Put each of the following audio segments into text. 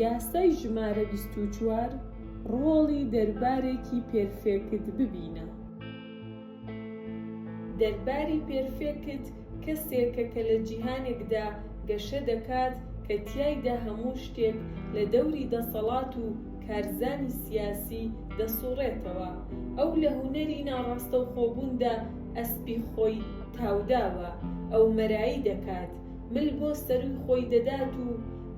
یاسای ژمارە 24 ڕۆڵی دەربارێکی پێرفێکت ببینە. دەرباری پێرفێکت کەسێکە کە لە جیهانێکدا گەشە دەکات کە تیایدا هەموو شتێک لە دەوری دەسەڵات و کارزانی سیاسی دەسوڕێتەوە. ئەو لە هونەری ناڕاستەوخۆبووندا ئەسپی خۆی تاوداوە، ئەو مەرایی دەکات، مل بۆ سەروی خۆی دەدات و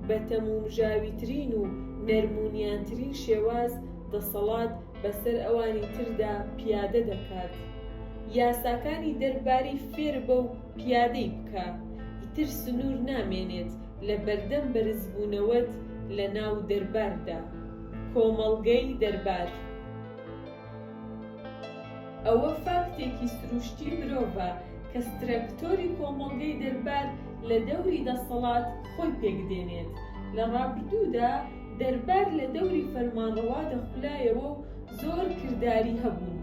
بە تەمومژاویترین و نەرمونیانترین شێواز دەسەڵات بەسەر ئەوانی تردا پیادە دەکات. یاساکانی دەرباری فێر بە و پیادەی بکە، ئیتر سنوور نامێنێت لە بەردەم بەرزبوونەوەت لە ناو دەرباردا. کۆمەڵگەی دەربار ئەوە فاکتێکی سروشتی مرۆڤە کە سترەکتۆری کۆمەڵگەی دەربار لە دەوری دەسەڵات خۆی پێکدێنێت. لە ڕابردوودا دەربار لە دەوری فەرمانڕەوا دەخولایەوە و زۆر کردداری هەبوون.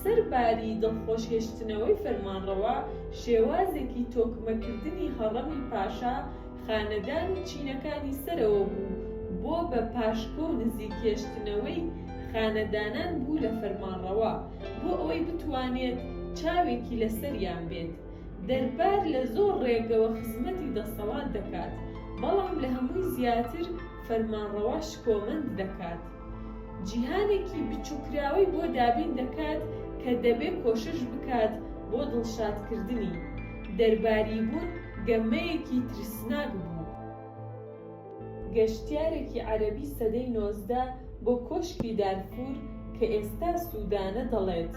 سەرباری دڵخۆشهێشتنەوەی فەرمانڕەوا شێوازێکی تۆکمەکردنی هەڕەمی پاشا خانەدان و چینەکانی سەرەوە بوو بۆ بە پاشکۆ و نزیکێشتنەوەی خانەدانان بوو لە فەرمانڕەوا بۆ ئەوەی بتوانێت چاوێکی لەسەریان بێت. دەربار لە زۆر ڕێگەوە خزمەتی دەسەڵات دەکات، بەڵام لە هەمووی زیاتر فەرمانڕەوا شکۆمەند دەکات. جیهانێکی بچووکراوەی بۆ دابین دەکات کە دەبێت کۆشش بکات بۆ دڵشادکردنی. دەرباری بوون گەمەیەکی ترسناک بوو. گەشتیارێکی عەرەبی سەدەی 19 بۆ کۆشکی دارفور کە ئێستا سوودانە دەڵێت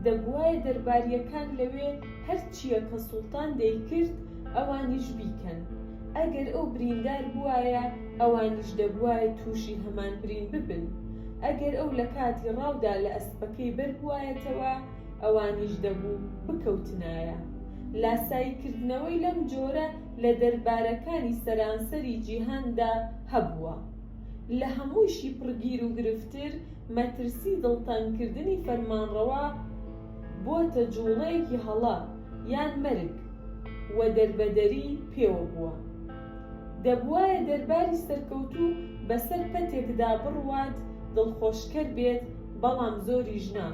دەبوایە دەرباریەکان لەوێ هەرچیە کە سوڵتان دەیکرد ئەوانیش بیکەن. ئەگەر ئەو بریندار بوایە ئەوانیش دەبوایە تووشی هەمان برین ببن. ئەگەر ئەو لە کاتی ڕاودا لە ئەسپەکەی بەربوایەتەوە ئەوانیش دەبوو بکەوتنایە. لاساییکردنەوەی لەم جۆرە لە دەربارەکانی سەرانسەری جیهاندا هەبووە. لە هەمووشی پڕگیر و گرفتر مەترسی دڵتەنگکردنی فەرمانڕەوا بۆتە جوڵەیەکی هەڵا یان مەرگ و دەربەدەری پێوە بووە. دەبوایە دەرباری سەرکەوتوو بەسەر پەتێکدا بڕوات، دڵخۆشکەر بێت بەڵام زۆریش نا،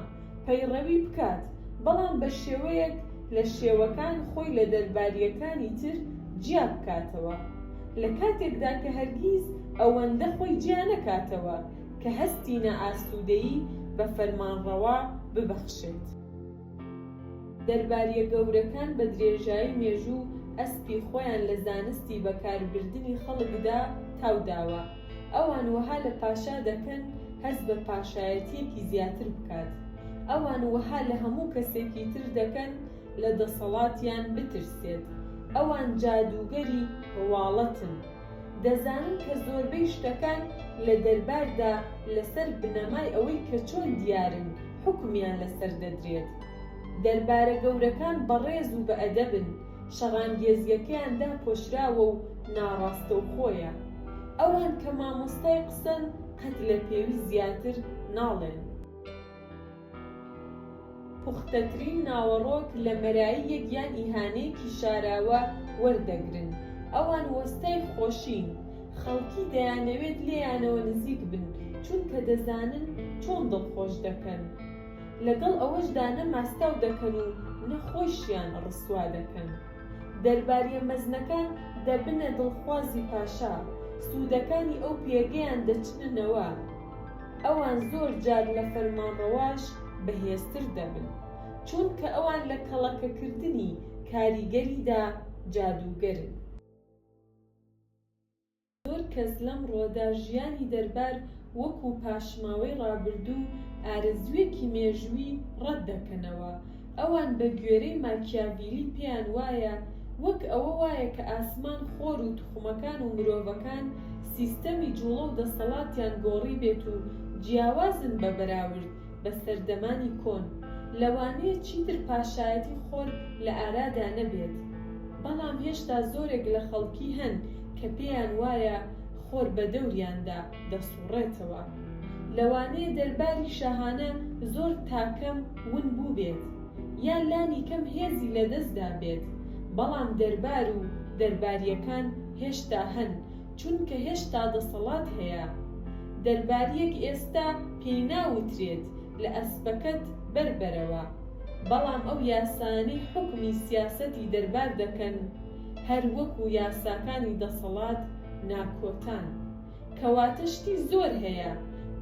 پەیڕەوی بکات بەڵام بە شێوەیەک لە شێوەکان خۆی لە دەرباریەکانی تر جیا بکاتەوە، لە کاتێکدا کە هەرگیز ئەوەندە خۆی جیا نەکاتەوە کە هەستی نەئاسوودەیی بە فەرمانڕەوا ببەخشێت. دەرباریە گەورەکان بە درێژایی مێژوو ئەسپی خۆیان لە زانستی بەکاربردنی خەڵکدا تاوداوە. ئەوان وەها لە پاشا دەکەن هەست بە پاشایەتیەکی زیاتر بکات. ئەوان وەها لە هەموو کەسێکی تر دەکەن لە دەسەڵاتیان بترسێت. ئەوان جادوگەری ڕواڵەتن. دەزانن کە زۆربەی شتەکان لە دەرباردا لەسەر بنەمای ئەوەی کە چۆن دیارن حکمیان لەسەر دەدرێت. دەربارە گەورەکان بەڕێز و بە ئەدەبن، شەڕانگێزیەکەیاندا پۆشراوە و ناڕاستەوخۆیە. ئەوان کە مامۆستای قسەن قەت لە پێوی زیاتر ناڵێن. پوختەترین ناوەڕۆک لە مەراییەک یان ئیهانەیەکی شاراوە وەردەگرن. ئەوان وەستای خۆشین، خەڵکی دەیانەوێت لێیانەوە نزیک بن چونکە دەزانن چۆن دڵخۆش دەکەن. لەگەڵ ئەوەشدا نە ماستاو دەکەن و نەخۆشیان ڕسوا دەکەن. دەرباریە مەزنەکان دەبنە دڵخوازی پاشا، سوودەکانی ئەو پێگەیان دەچننەوە. ئەوان زۆر جار لە فەرمانڕەواش بەهێزتر دەبن چونکە ئەوان لە کەڵەکەکردنی کاریگەریدا جادوگەرن. زۆر کەس لەم ڕۆدا ژیانی دەربار وەکو پاشماوەی ڕابردوو ئارەزوویەکی مێژووی ڕەت دەکەنەوە. ئەوان بە گوێرەی ماکیاڤیلی پێیان وایە وەک ئەوە وایە کە ئاسمان خۆر و توخمەکان و مرۆڤەکان سیستەمی جوڵە و دەسەڵاتیان گۆڕی بێت و جیاوازن بە بەراورد بە سەردەمانی کۆن. لەوانەیە چیتر پاشایەتی خۆر لە ئارادا نەبێت، بەڵام هێشتا زۆرێک لە خەڵکی هەن کە پێیان وایە خۆر بە دەوریاندا دەسوڕێتەوە. لەوانەیە دەرباری شاهانە زۆر تاکەم ون بوو بێت یان لانی کەم هێزی لەدەستدا بێت، بەڵام دەربار و دەرباریەکان هێشتا هەن چونکە هێشتا دەسەڵات هەیە. دەرباریەک ئێستا پێی ناوترێت لە ئەسپەکەت بەربەرەوە، بەڵام ئەو یاسانەی حوکمی سیاسەتی دەربار دەکەن هەر وەکو یاساکانی دەسەڵات ناکۆتان. کەواتە شتی زۆر هەیە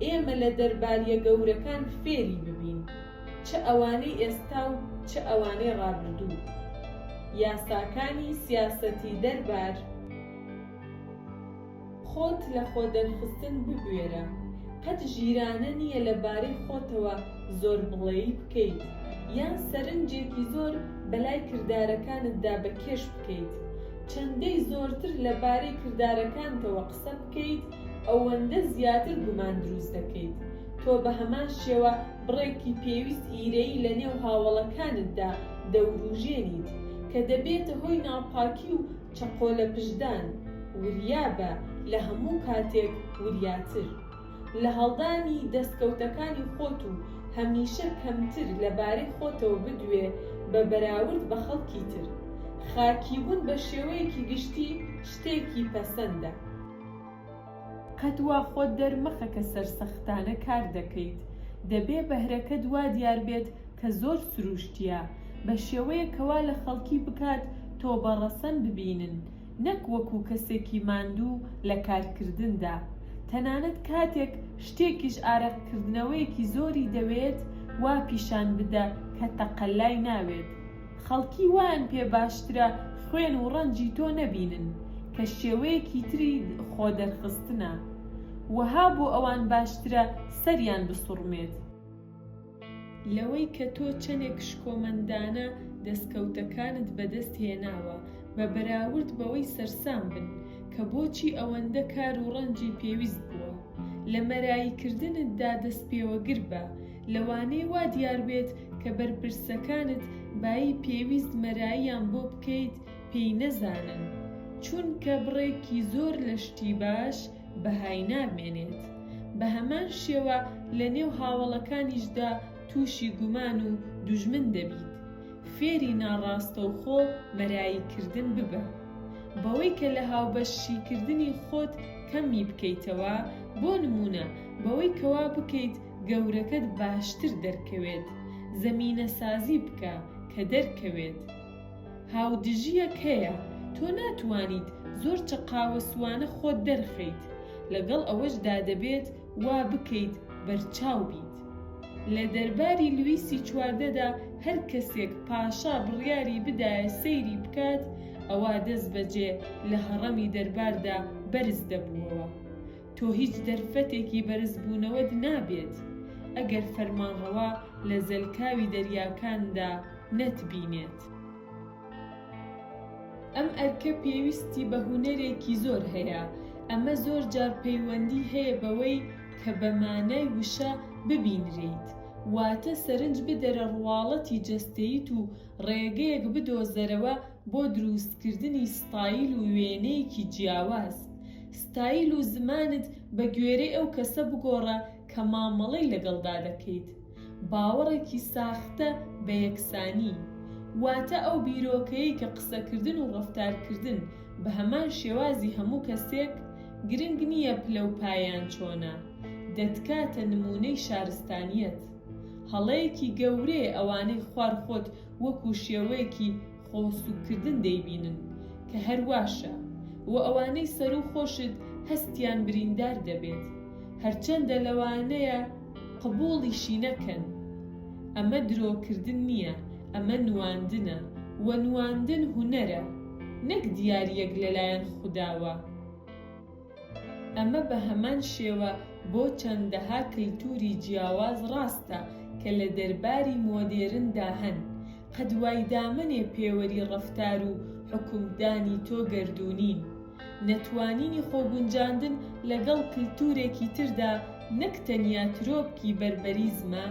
ئێمە لە دەرباریە گەورەکان فێری ببین، چه ئەوانەی ئێستا و چه ئەوانەی ڕابردوو. یاساکانی سیاسەتی دەربار. خۆت لە خۆدەرخستن ببوێرە. قەت ژیرانە نییە لەبارەی خۆتەوە زۆر بڵێیی بکەیت، یان سەرنجێکی زۆر بەلای کردارەکانتدا بەکێش بکەیت. چەندەی زۆرتر لەبارەی کردارەکانتەوە قسە بکەیت، ئەوەندە زیاتر گومان دروست دەکەیت. تۆ بە هەمان شێوە بڕێکی پێویست ئیرەیی لە نێو هاوڵەکانتدا دەوروژێنیت کە دەبێتە هۆی ناپاکی و چەقۆلە پشدان. وریابە لە هەموو کاتێک وریاتر. لە هەڵدانی دەستکەوتەکانی خۆت و هەمیشە کەمتر لەبارەی خۆتەوە بدوێ بە بەراورد بە خەڵکی تر. خاکیبوون بە شێوەیەکی گشتی شتێکی پەسەندە. قەت وا خۆت دەرمەخە کە سەرسەختانە کار دەکەیت. دەبێ بەهرەکە دوا دیار بێت کە زۆر سروشتیە، بە شێوەیەکەوا لە خەڵکی بکات تۆ بەڕەسەن ببینن، نەک وەکو کەسێکی ماندوو لە کارکردندا. تەنانەت کاتێک شتێکیش ئارەقکردنەوەیەکی زۆری دەوێت وا پیشان بدە کە تەقەلای ناوێت. خەڵکی وان پێ باشترە خوێن و ڕەنجی تۆ نەبینن کە شێوەیەکی تری خۆدەرخستنە. وەها بۆ ئەوان باشترە سەریان بسوڕمێت لەوەی کە تۆ چەندێک شکۆمەندانە دەستکەوتەکانت بەدەست هێناوە بە بەراورد بەوەی سەرسام بن کە بۆچی ئەوەندە کار و ڕەنجی پێویست بووە. لە مەراییکردنتدا دەستپێوەگر بە، لەوانەی وا دیار بێت کە بەرپرسەکانت بایی پێویست مەراییان بۆ بکەیت پێی نەزانن، چونکە بڕێکی زۆر لە شتی باش بەهای نامێنێت. بە هەمان شێوە لە نێو هاوڵەکانیشدا تووشی گومان و دوژمن دەبیت. فێری ناڕاستەوخۆ مەراییکردن ببە، بەوەی کە لە هاوبەشیکردنی خۆت کەمی بکەیتەوە. بۆ نمونە بەوەی کەوا بکەیت گەورەکەت باشتر دەرکەوێت، زەمینە سازی بکە کە دەرکەوێت. هاودژیەک هەیە، تۆ ناتوانیت زۆر چەقاوە سوانە خۆت دەرخەیت، لەگەڵ ئەوەشدا دەبێت وا بکەیت بەرچاو بیت. لە دەرباری لویسی چواردەدا هەر کەسێک پاشا بڕیاری بدایە سەیری بکات، ئەوە دەست بەجێ لە هەڕەمی دەرباردا بەرز دەبووەوە. تۆ هیچ دەرفەتێکی بەرزبوونەوەت نابێت ئەگەر فەرمانڕەوا لە زەلکاوی دەریاکاندا نەتبینێت. ئەم ئەرکە پێویستی بە هونەرێکی زۆر هەیە. ئەمە زۆر جار پەیوەندی هەیە بەوەی کە بە مانای وشە ببینرێیت، واتە سەرنج بدەرە ڕواڵەتی جەستەیت و ڕێگەیەک بدۆزەرەوە بۆ دروستکردنی ستایل و وێنەیەکی جیاواز. ستایل و زمانت بە گوێرەی ئەو کەسە بگۆڕە کە مامەڵەی لەگەڵدا دەکەیت. باوەڕێکی ساختە بە یەکسانی، واتە ئەو بیرۆکەیە کە قسەکردن و ڕەفتارکردن بە هەمان شێوازی هەموو کەسێک گرنگ نییە پلە و پایان چۆنە، دەتکاتە نمونەی شارستانیەت. هەڵەیەکی گەورەیە ئەوانەی خوار خۆت وەکو شێوەیەکی خۆسوودکردن دەیبینن کە هەرواشە، و ئەوانەی سەر و خۆشت هەستیان بریندار دەبێت، هەرچەندە لەوانەیە قبوڵیشی نەکەن. ئەمە درۆکردن نییە، ئەمە نواندنە، و نواندن هونەرە، نەک دیاریەک لەلایەن خوداوە. ئەمە بە هەمان شێوە بۆ چەندەها کەلتوری جیاواز ڕاستە کە لە دەرباری مۆدێرندا هەن. قەت وای دامەنێ پێوەری ڕەفتار و حکومدانی تۆ گەردوونین. نەتوانینی خۆگونجاندن لەگەڵ کلتورێکی تردا نەک تەنیا ترۆپکی بەربەریزمە،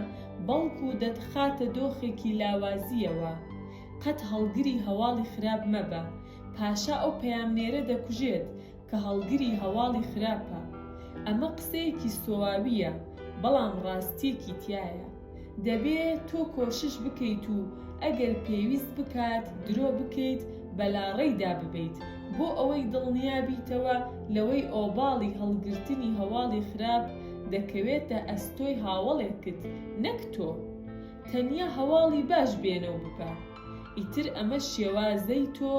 بەڵکو دەتخاتە دۆخێکی لاوازیەوە. قەت هەڵگری هەواڵی خراپ مەبە، پاشا ئەو پەیامنێرە دەکوژێت کە هەڵگری هەواڵی خراپە. ئەمە قسەیەکی سۆواویە، بەڵام ڕاستیەکی تایە. دەبێت تۆ کۆشش بکەیت و ئەگەر پێویست بکات درۆ بکەیت، بەلاڕێیدا ببیت بۆ ئەوەی دڵنیابیتەوە لەوەی ئۆباڵی هەڵگرتنی هەواڵی خراپ دەکەوێتە ئەستۆی هاوڵێکت، نەک تۆ. تەنیا هەواڵی باش بێنەو بکە. ئیتر ئەمە شێوازەی تۆ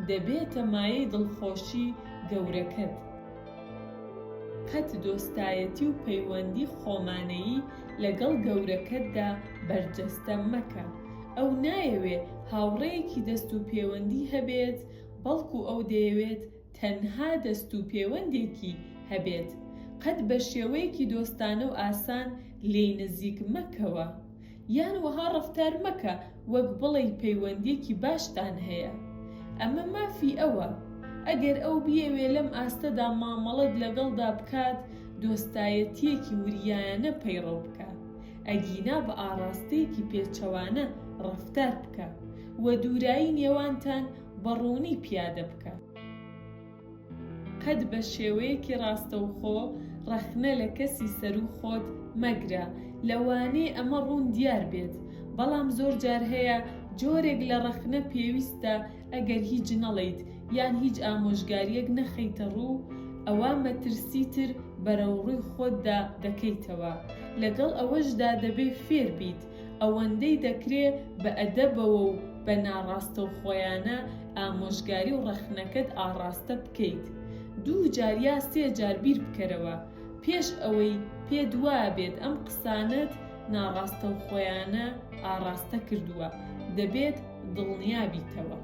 دەبێتە مایەی دڵخۆشی گەورەکەت. قەت دۆستایەتی و پەیوەندی خۆمانەیی لەگەڵ گەورەکەتدا بەرجەستە مەکە. ئەو نایەوێ هاوڕێیەکی دەست و پەیوەندی هەبێت، بەڵکو ئەو دەیەوێت تەنها دەست و پەیوەندێکی هەبێت. قەت بە شێوەیەکی دۆستانە و ئاسان لێی نزیک مەکەوە، یان وەها ڕەفتار مەکە وەک بڵێ پەیوەندێکی باشتان هەیە. ئەمە مافی ئەوە. ئەگەر ئەو بیەوێ لەم ئاستەدا مامەڵەت لەگەڵدا بکات، دۆستایەتیەکی وریایانە پەیڕەو بکە، ئەگینا بە ئاڕاستەیەکی پێچەوانە ڕەفتار بکە، وە دوورایی نێوانتان بەڕوونی پیادە بکە. قەت بە شێوەیەکی ڕاستەوخۆ ڕەخنە لە کەسی سەر و خۆت مەگرە، لەوانەیە ئەمە ڕوون دیار بێت، بەڵام زۆر جار هەیە جۆرێک لە ڕەخنە پێویستە ئەگەر هیچ نەڵێیت یان هیچ ئامۆژگاریەک نەخەیتە ڕوو، ئەوە مەترسیتر بەرەوڕووی خۆتدا دەکەیتەوە. لەگەڵ ئەوەشدا دەبێ فێر بیت، ئەوەندەی دەکرێ بە ئەدەبەوە و بە ناڕاستەوخۆیانە ئامۆژگاری و ڕەخنەکەت ئاڕاستە بکەیت. 2 جار یا 3 جار بیر بکەرەوە پێش ئەوەی پێت وایە بێت ئەم قسانت ناڕاستەوخۆیانە ئاڕاستە کردووە، دەبێت دڵنیابیتەوە.